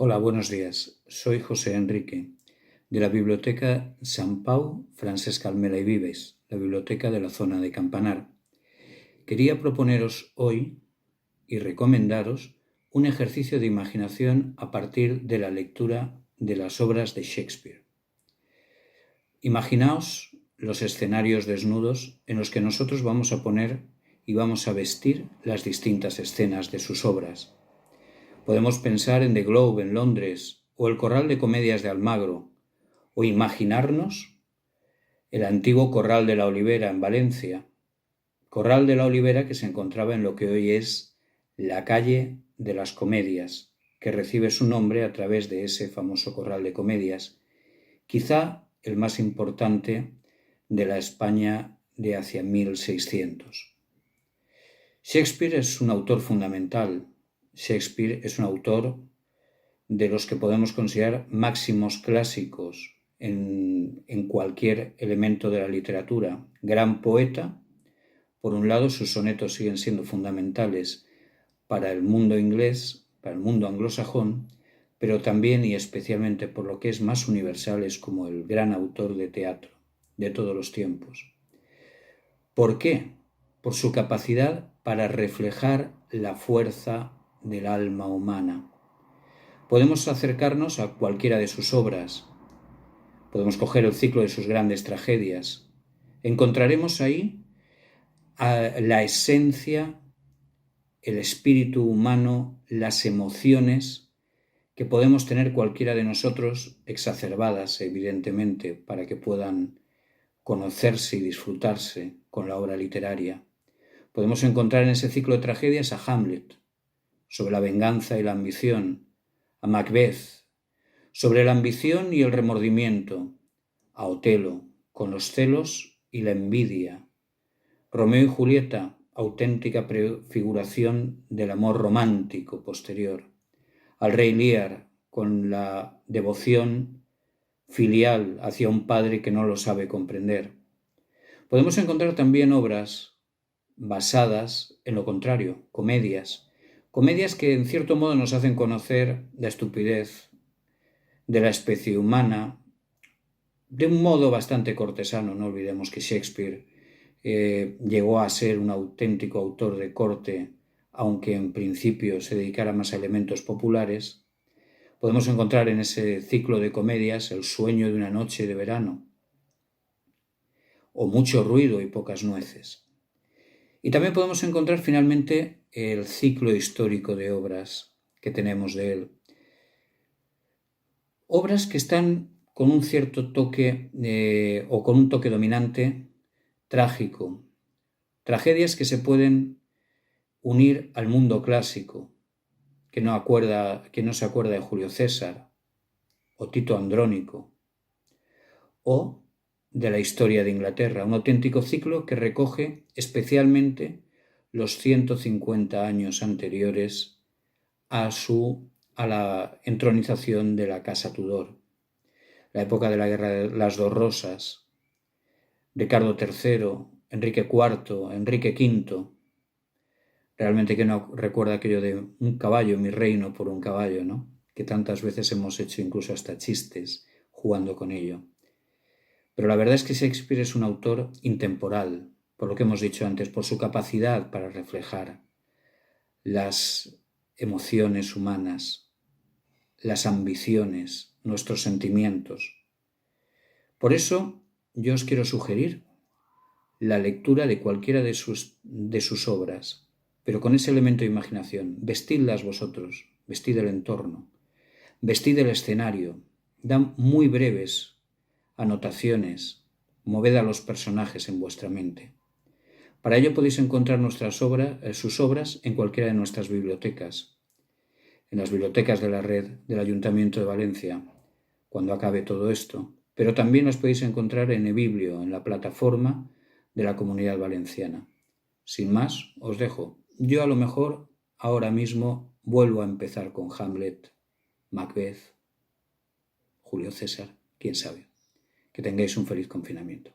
Hola, buenos días. Soy José Enrique, de la Biblioteca Sant Pau Francesc Almela y Vives, la biblioteca de la zona de Campanar. Quería proponeros hoy y recomendaros un ejercicio de imaginación a partir de la lectura de las obras de Shakespeare. Imaginaos los escenarios desnudos en los que nosotros vamos a poner y vamos a vestir las distintas escenas de sus obras. Podemos pensar en The Globe en Londres o el Corral de Comedias de Almagro, o imaginarnos el antiguo Corral de la Olivera en Valencia, Corral de la Olivera que se encontraba en lo que hoy es la calle de las Comedias, que recibe su nombre a través de ese famoso Corral de Comedias, quizá el más importante de la España de hacia 1600. Shakespeare es un autor fundamental. Shakespeare es un autor de los que podemos considerar máximos clásicos en cualquier elemento de la literatura. Gran poeta, por un lado sus sonetos siguen siendo fundamentales para el mundo inglés, para el mundo anglosajón, pero también y especialmente por lo que es más universal es como el gran autor de teatro de todos los tiempos. ¿Por qué? Por su capacidad para reflejar la fuerza del alma humana. Podemos acercarnos a cualquiera de sus obras, podemos coger el ciclo de sus grandes tragedias. Encontraremos ahí la esencia, el espíritu humano, las emociones que podemos tener cualquiera de nosotros, exacerbadas evidentemente para que puedan conocerse y disfrutarse con la obra literaria. Podemos encontrar en ese ciclo de tragedias a Hamlet, sobre la venganza y la ambición, a Macbeth, sobre la ambición y el remordimiento, a Otelo, con los celos y la envidia, Romeo y Julieta, auténtica prefiguración del amor romántico posterior, al rey Lear, con la devoción filial hacia un padre que no lo sabe comprender. Podemos encontrar también obras basadas en lo contrario, comedias que en cierto modo nos hacen conocer la estupidez de la especie humana de un modo bastante cortesano. No olvidemos que Shakespeare llegó a ser un auténtico autor de corte, aunque en principio se dedicara más a elementos populares. Podemos encontrar en ese ciclo de comedias El sueño de una noche de verano, o Mucho ruido y pocas nueces. Y también podemos encontrar finalmente el ciclo histórico de obras que tenemos de él. Obras que están con un cierto toque o con un toque dominante trágico. Tragedias que se pueden unir al mundo clásico, que no se acuerda de Julio César o Tito Andrónico, o de la historia de Inglaterra, un auténtico ciclo que recoge especialmente los 150 años anteriores a la entronización de la Casa Tudor, la época de la Guerra de las Dos Rosas, Ricardo III, Enrique IV, Enrique V. Realmente que no recuerda aquello de un caballo, mi reino por un caballo, ¿no? Que tantas veces hemos hecho incluso hasta chistes jugando con ello. Pero la verdad es que Shakespeare es un autor intemporal, por lo que hemos dicho antes, por su capacidad para reflejar las emociones humanas, las ambiciones, nuestros sentimientos. Por eso yo os quiero sugerir la lectura de cualquiera de sus obras, pero con ese elemento de imaginación. Vestidlas vosotros, vestid el entorno, vestid el escenario, dan muy breves anotaciones, moved a los personajes en vuestra mente. Para ello podéis encontrar sus obras en cualquiera de nuestras bibliotecas, en las bibliotecas de la red del Ayuntamiento de Valencia, cuando acabe todo esto, pero también las podéis encontrar en eBiblio, en la plataforma de la Comunidad Valenciana. Sin más, os dejo. Yo a lo mejor ahora mismo vuelvo a empezar con Hamlet, Macbeth, Julio César, quién sabe. Que tengáis un feliz confinamiento.